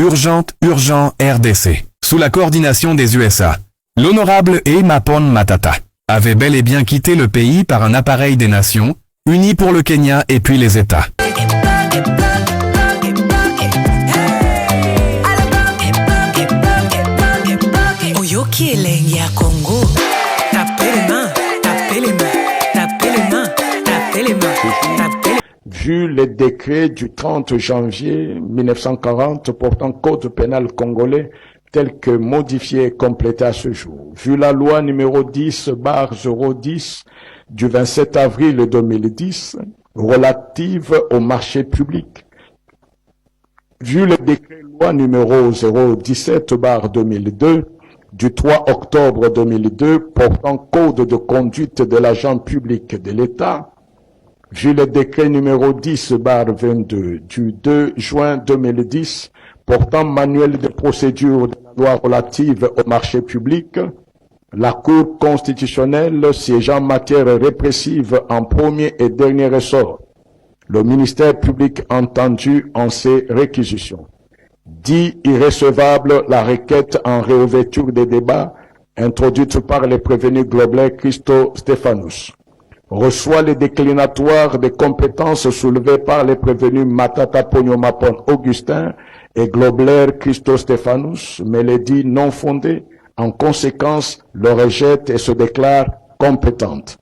Urgent RDC. Sous la coordination des USA. L'honorable Mapon Matata avait bel et bien quitté le pays par un appareil des Nations Unies pour le Kenya et puis les États. Vu les décrets du 30 janvier 1940 portant code pénal congolais tel que modifié et complété à ce jour, vu la loi numéro 10/010 du 27 avril 2010 relative au marché public, vu le décret loi numéro 017/2002 du 3 octobre 2002 portant code de conduite de l'agent public de l'État, vu le décret numéro 10/22 du 2 juin 2010 portant manuel de procédure de la loi relative au marché public, la Cour constitutionnelle siégeant en matière répressive en premier et dernier ressort, le ministère public entendu en ces réquisitions. Dit irrecevable la requête en réouverture des débats introduite par les prévenus Globler Christo Stéphanous. Reçoit les déclinatoires des compétences soulevées par les prévenus Matata Ponyo Mapon Augustin et Globler Christo Stéphanous, mais les dit non fondées. En conséquence, le rejette et se déclare compétente.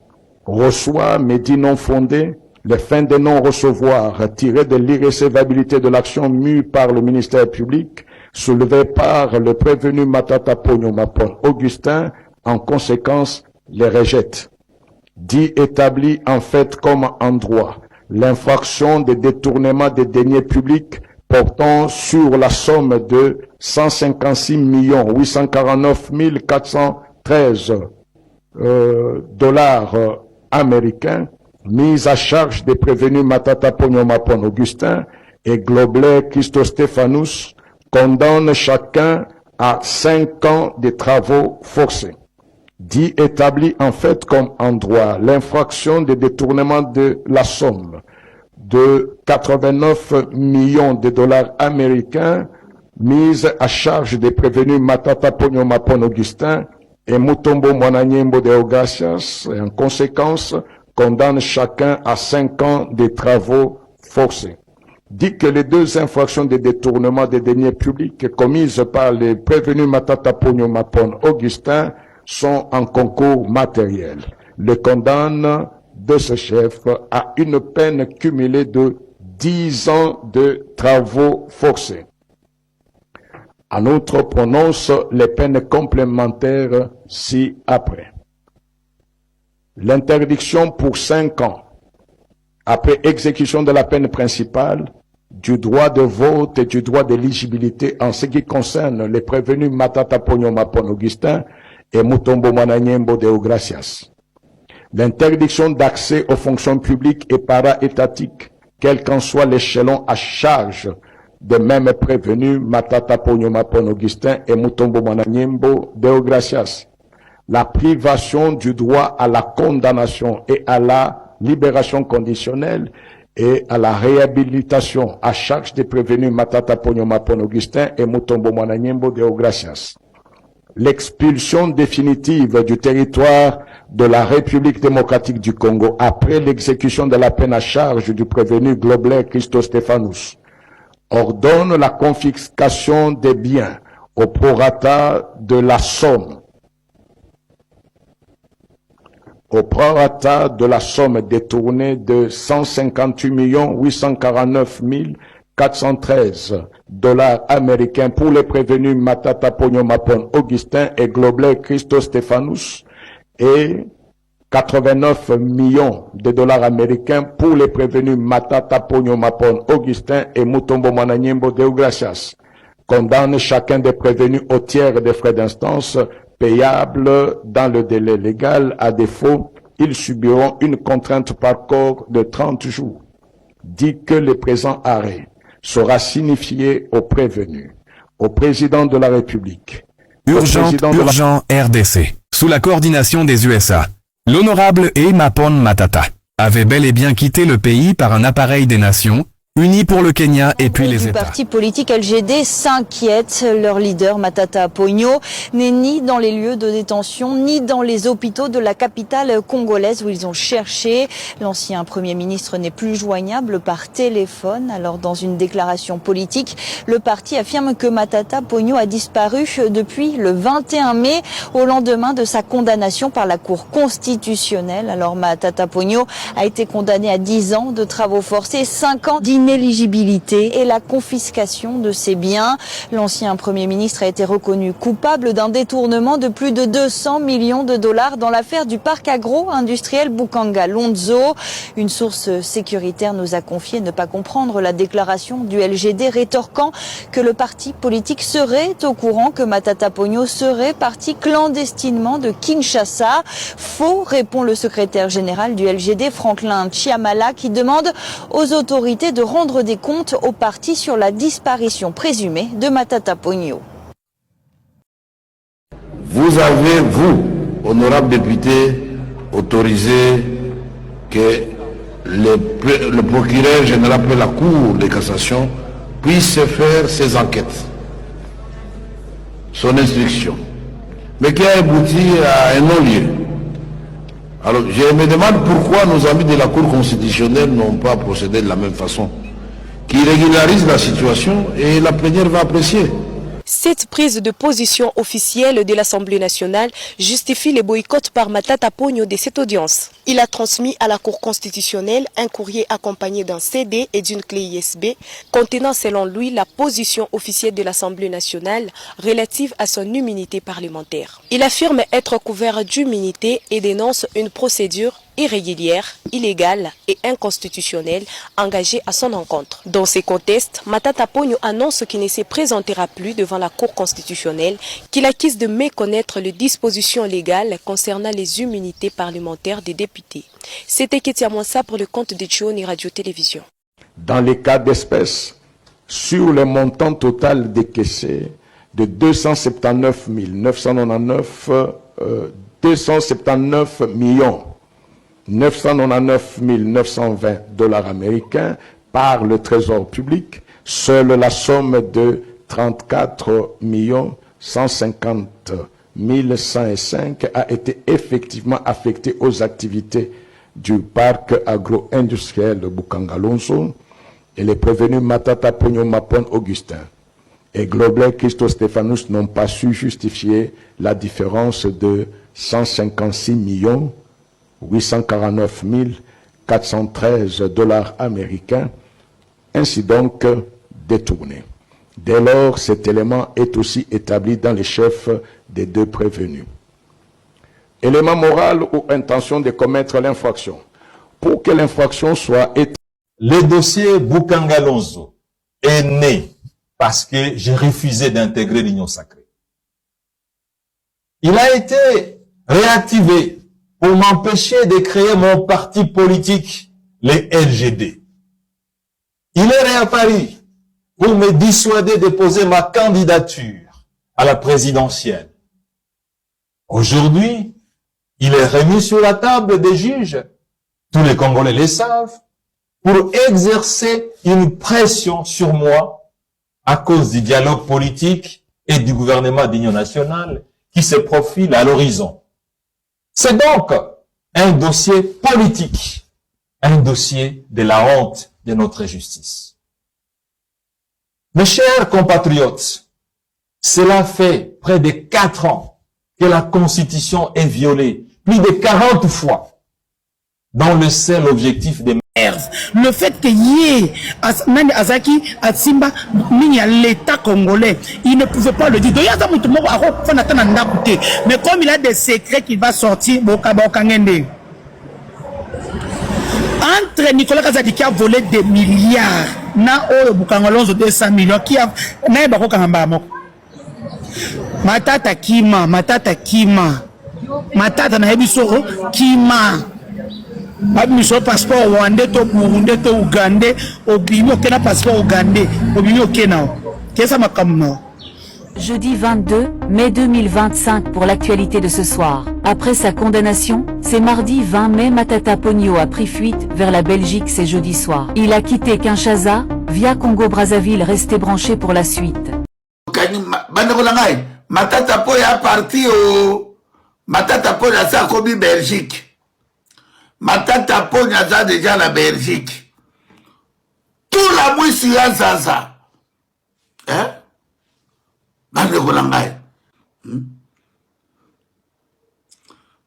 Reçoit, mais dit non fondées, les fins de non-recevoir tirées de l'irrécevabilité de l'action mue par le ministère public, soulevée par le prévenu Matata Ponyo Mapon Augustin, en conséquence, les rejette. Dit établi en fait comme en droit l'infraction de détournement des deniers publics portant sur la somme de 156 849 413 dollars américains mise à charge des prévenus Matata Ponyo Mapon Augustin et Globler Christo Stéphanous condamne chacun à 5 ans de travaux forcés. Dit établi en fait comme en droit l'infraction de détournement de la somme de 89 millions de dollars américains mise à charge des prévenus Matata Ponyo Mapon Augustin et Mutombo Mwananyembo de Ogacias et en conséquence condamne chacun à 5 ans de travaux forcés. Dit que les deux infractions de détournement des deniers publics commises par les prévenus Matata Ponyo Mapon Augustin sont en concours matériel. Le condamne de ce chef à une peine cumulée de 10 ans de travaux forcés. En outre, prononce les peines complémentaires ci-après. L'interdiction pour 5 ans, après exécution de la peine principale, du droit de vote et du droit d'éligibilité en ce qui concerne les prévenus Matata Ponyo Mapon Augustin et Mutombo Mwananyembo de Ogracias. L'interdiction d'accès aux fonctions publiques et para-étatiques, quel qu'en soit l'échelon à charge des mêmes prévenus Matata Ponyo Mapon Augustin et Mutombo Mwananyembo de Ogracias. La privation du droit à la condamnation et à la libération conditionnelle et à la réhabilitation à charge des prévenus Matata Ponyo Mapon Augustin et Mutombo Mwananyembo de Ogracias. L'expulsion définitive du territoire de la République démocratique du Congo après l'exécution de la peine à charge du prévenu Globler Christo Stéphanous ordonne la confiscation des biens au prorata de la somme détournée de 158 849 413 dollars américains pour les prévenus Matata Ponyo Mapon Augustin et Globler Christo Stéphanous et 89 millions de dollars américains pour les prévenus Matata Ponyo Mapon Augustin et Mutombo Mwananyembo de Ogracias. Condamne chacun des prévenus au tiers des frais d'instance payables dans le délai légal. À défaut, ils subiront une contrainte par corps de 30 jours. Dit que le présent arrêt sera signifié au prévenu, au président de la République. Urgent RDC. Sous la coordination des USA. L'honorable Mapon Matata avait bel et bien quitté le pays par un appareil des Nations unis pour le Kenya et puis les Le États. parti politique LGD s'inquiète. Leur leader, Matata Ponyo, n'est ni dans les lieux de détention, ni dans les hôpitaux de la capitale congolaise où ils ont cherché. L'ancien Premier ministre n'est plus joignable par téléphone. Alors, dans une déclaration politique, le parti affirme que Matata Ponyo a disparu depuis le 21 mai, au lendemain de sa condamnation par la Cour constitutionnelle. Alors, Matata Ponyo a été condamné à 10 ans de travaux forcés, 5 ans d'inéligibilité et la confiscation de ses biens. L'ancien Premier ministre a été reconnu coupable d'un détournement de plus de 200 millions de dollars dans l'affaire du parc agro-industriel Bukanga Lonzo. Une source sécuritaire nous a confié ne pas comprendre la déclaration du LGD, rétorquant que le parti politique serait au courant que Matata Ponyo serait parti clandestinement de Kinshasa. Faux, répond le secrétaire général du LGD, Franklin Chiamala, qui demande aux autorités de rendre des comptes au parti sur la disparition présumée de Matata Ponyo. Vous avez, vous, honorables députés, autorisé que le procureur général de la Cour de cassation puisse faire ses enquêtes, son instruction, mais qui a abouti à un non-lieu. Alors, je me demande pourquoi nos amis de la Cour constitutionnelle n'ont pas procédé de la même façon, qui régularise la situation et la plénière va apprécier. Cette prise de position officielle de l'Assemblée nationale justifie les boycotts par Matata Ponyo de cette audience. Il a transmis à la Cour constitutionnelle un courrier accompagné d'un CD et d'une clé USB contenant selon lui la position officielle de l'Assemblée nationale relative à son immunité parlementaire. Il affirme être couvert d'immunité et dénonce une procédure irrégulière, illégale et inconstitutionnelle engagée à son encontre. Dans ces contextes, Matata Ponyo annonce qu'il ne se présentera plus devant la Cour constitutionnelle, qu'il accuse de méconnaître les dispositions légales concernant les immunités parlementaires des députés. C'était Ketia Mwansa pour le compte de Chioni Radio-Télévision. Dans les cas d'espèces, sur le montant total décaissé de 279 920 dollars américains par le Trésor public, seule la somme de 34 150 105 a été effectivement affectée aux activités du parc agro-industriel de Bukanga Lonzo et les prévenus Matata Ponyo Mapon Augustin et Globler Christo Stéphanus n'ont pas su justifier la différence de 156 849 413 dollars américains, ainsi donc détournés. Dès lors, cet élément est aussi établi dans les chefs des deux prévenus. Élément moral ou intention de commettre l'infraction. Pour que l'infraction soit établie. Le dossier Bukanga Lonzo est né parce que j'ai refusé d'intégrer l'Union sacrée. Il a été réactivé pour m'empêcher de créer mon parti politique, les LGD. Il est réapparu pour me dissuader de poser ma candidature à la présidentielle. Aujourd'hui, il est remis sur la table des juges, tous les Congolais le savent, pour exercer une pression sur moi à cause du dialogue politique et du gouvernement d'union nationale qui se profile à l'horizon. C'est donc un dossier politique, un dossier de la honte de notre justice. Mes chers compatriotes, cela fait près de 4 ans que la Constitution est violée, plus de 40 fois, dans le seul objectif de le fait que Yé, Nani Azaki, Atsimba, l'État congolais, il ne pouvait pas le dire. Mais comme il a des secrets qu'il va sortir, entre Nicolas Kazadi qui a volé des milliards, na Oyo Bukangolonzo 200 millions, qui a Matata Kima, Matata na Hebisoro Kima. Abimiso passeport Rwandais to Burundi to Ugandais, obimi okena passeport Ugandais, obimi okena. Kesa makamno. Jeudi 22 mai 2025 pour l'actualité de ce soir. Après sa condamnation, c'est mardi 20 mai Matata Ponyo a pris fuite vers la Belgique ce jeudi soir. Il a quitté Kinshasa via Congo-Brazzaville, resté branché pour la suite. Matata Ponyo est parti au Matata Ponyo a commis Belgique. Matata Ponyo a déjà la Belgique. Tout la mouille ça. Hein?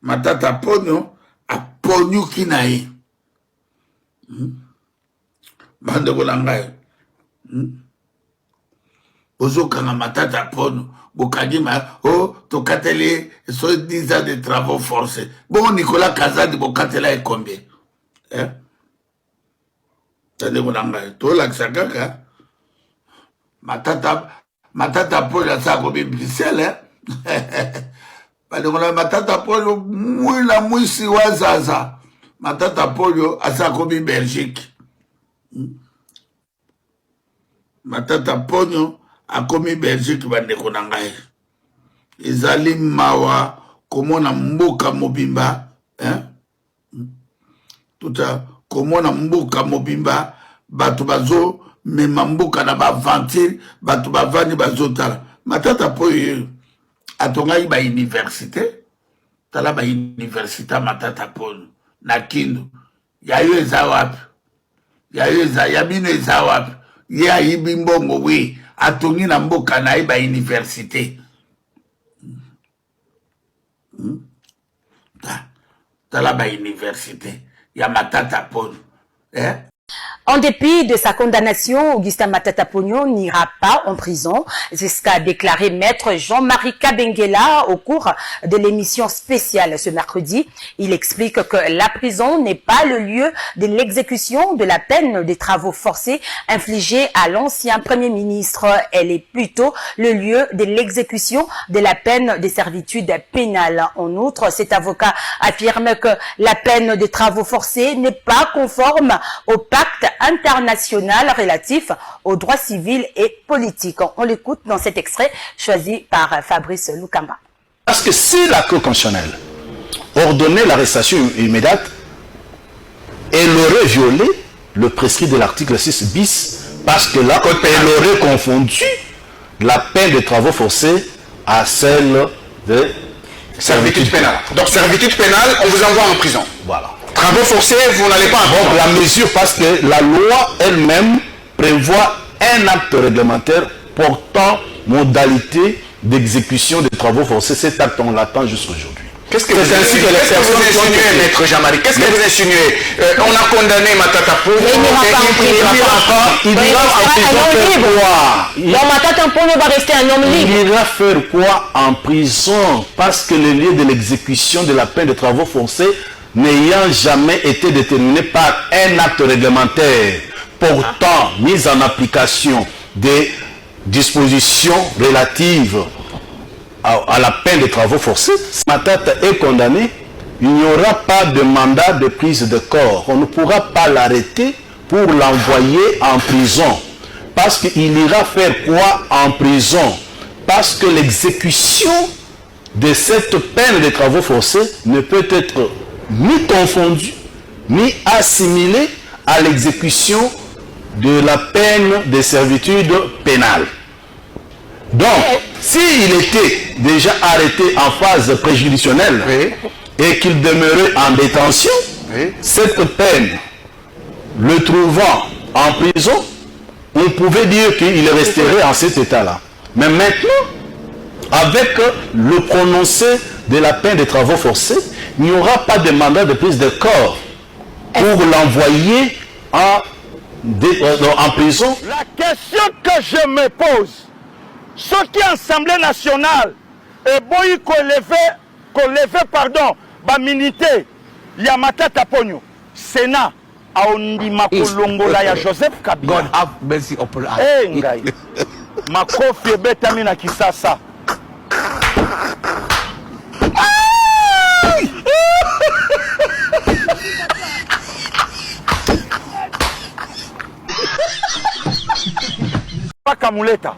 Matata Ponyo a Ponyo Kinaï. Bande Golangai. Ozokanga Matata Ponyo. Bokadima, oh, Tokatele, so 10 ans de travaux forcés. Bon, Nicolas Kazadi, Bokatela est combien? Hein? Tande Golangai. To la Ksakaka. Matata Ponyo a ça comme Bruxelles, hein? Matata Ponyo, mouille si wazaza. Matata Ponyo a ça comme Belgique. Matata Ponyo a commis Belgique bande konangai. Ezali mawa komona mboka mobimba, hein? Tuta komona mboka mobimba batu bazo mema mboka na ba ventile batu bavani bazotala. Matata Ponyo atongai ba université, tala ba université Matata Ponyo na Kindu. Yayo eza wapi? Yayo eza yabino eza wapi? Ya yibimbongo we atongi na mboka na ba université. Tala ba université ya Matata Ponyo, hein? En dépit de sa condamnation, Augustin Matata Ponyo n'ira pas en prison. C'est ce qu'a déclaré maître Jean-Marie Kabengela au cours de l'émission spéciale ce mercredi. Il explique que la prison n'est pas le lieu de l'exécution de la peine des travaux forcés infligée à l'ancien Premier ministre. Elle est plutôt le lieu de l'exécution de la peine de servitude pénale. En outre, cet avocat affirme que la peine des travaux forcés n'est pas conforme au pacte international relatif aux droits civils et politiques. On l'écoute dans cet extrait choisi par Fabrice Lukamba. Parce que si la Cour constitutionnelle ordonnait l'arrestation immédiate, elle aurait violé le prescrit de l'article 6 bis, parce que là, elle aurait confondu la peine de travaux forcés à celle de servitude pénale. Donc servitude pénale, on vous envoie en prison. Voilà. Travaux forcés, vous n'allez pas en prison. La mesure, parce que la loi elle-même prévoit un acte réglementaire portant modalité d'exécution des travaux forcés. Cet acte, on l'attend jusqu'aujourd'hui. Qu'est-ce que vous insinuez, maître Jean-Marie? Qu'est-ce que vous insinuez? On a condamné Matata Ponyo. Il ira en prison. Matata Ponyo va rester un homme libre. Il ira faire quoi en prison? Parce que le lieu de l'exécution de la peine de travaux forcés n'ayant jamais été déterminé par un acte réglementaire portant mise en application des dispositions relatives à la peine de travaux forcés, Matata est condamné, il n'y aura pas de mandat de prise de corps. On ne pourra pas l'arrêter pour l'envoyer en prison. Parce qu'il ira faire quoi en prison? Parce que l'exécution de cette peine de travaux forcés ne peut être ni confondue, ni assimilée à l'exécution de la peine de servitude pénale. Donc, s'il était déjà arrêté en phase préjudicionnelle et qu'il demeurait en détention, cette peine, le trouvant en prison, on pouvait dire qu'il resterait en cet état-là. Mais maintenant, avec le prononcé de la peine de travaux forcés, il n'y aura pas de mandat de prise de corps pour l'envoyer en prison. La question que je me pose, ce qui est Assemblée nationale, et boy lever pardon, baminité, Matata Ponyo, Sénat, a ondima kolongola ya Joseph Kabila. God have mercy upon us. Eh ngai, makofi ebetami na Kisasa. Pakamuleta.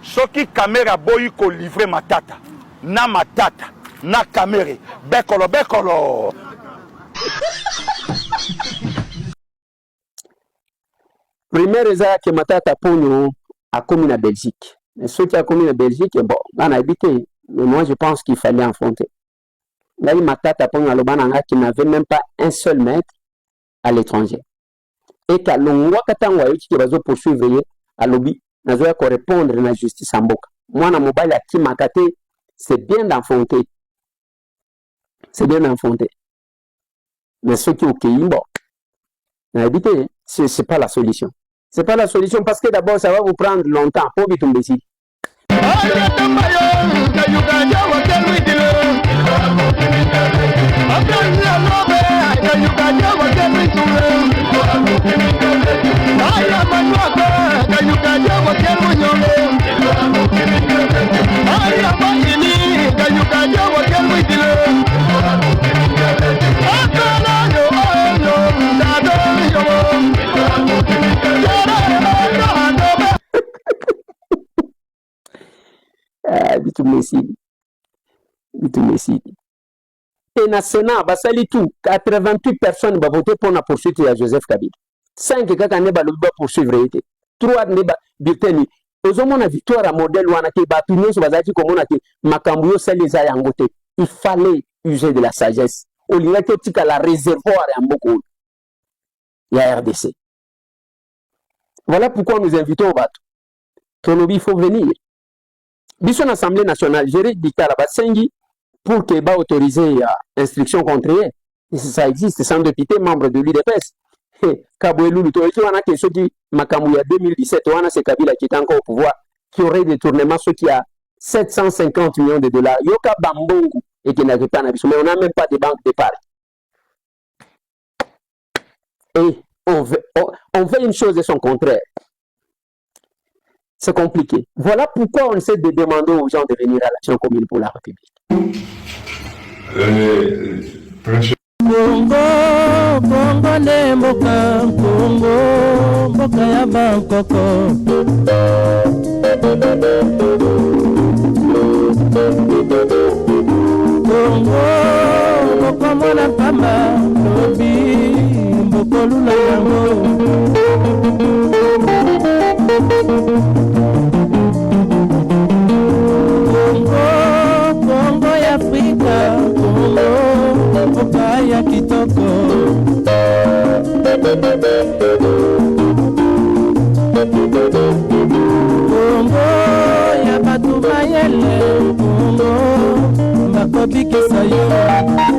soki caméra boyi ko livrer Matata na Matata na caméra bekolo Primaire eza que Matata Ponyo a commis la Belgique. Mais ceux qui a commis la Belgique, bon, on a habité. Mais moi, je pense qu'il fallait affronter. Là, Matata Ponyo Alobananga qui n'avait même pas un seul maître à l'étranger. Et qu'à l'ongwa katangwa qui va poursuivre à lobby, n'a pas répondre à la justice en boca. Moi, dans mon bail à Kimakate, c'est bien d'affronter. C'est bien d'affronter. Mais ceux qui ont cueilli, bon, on a habité, c'est pas la solution. C'est pas la solution parce que d'abord, ça va vous prendre longtemps. Pour tomber ici. Et dans le Sénat, tout 88 personnes vont voter pour la poursuite de Joseph Kabila. 5 vont poursuivre. 3 bulletins. Aux hommes, on a victoire à modèle où on a il fallait user de la sagesse. Au lieu de la réservoir à beaucoup. Il y a RDC. Voilà pourquoi nous invitons au bateau. Il faut venir. Bisson Assemblée nationale, j'ai dit à la Batsengi pour qu'il va autoriser l'instruction contre eux. Et ça existe, sans député, membre de l'UDPS. Kabouelou, le Toriki, on a que ceux qui, Makamouya 2017, on a ce Kabila qui est encore au pouvoir, qui aurait détournement, ceux qui a 750 millions de dollars. Yoka Bambongu, et qui n'avait pas d'habitude, mais on n'a même pas de banque d'épargne. Et on veut une chose et son contraire. C'est compliqué. Voilà pourquoi on essaie de demander aux gens de venir à l'action commune pour la République. Congo, Congo ne mboka, Congo, mboka ya Bangkoko. Congo, mboko mona pamba, lobi, mboko lula yango. Congo ya Afrika, Congo, mboka ya kitoko. Congo ya batu mayele, Congo, bakobikisa yo.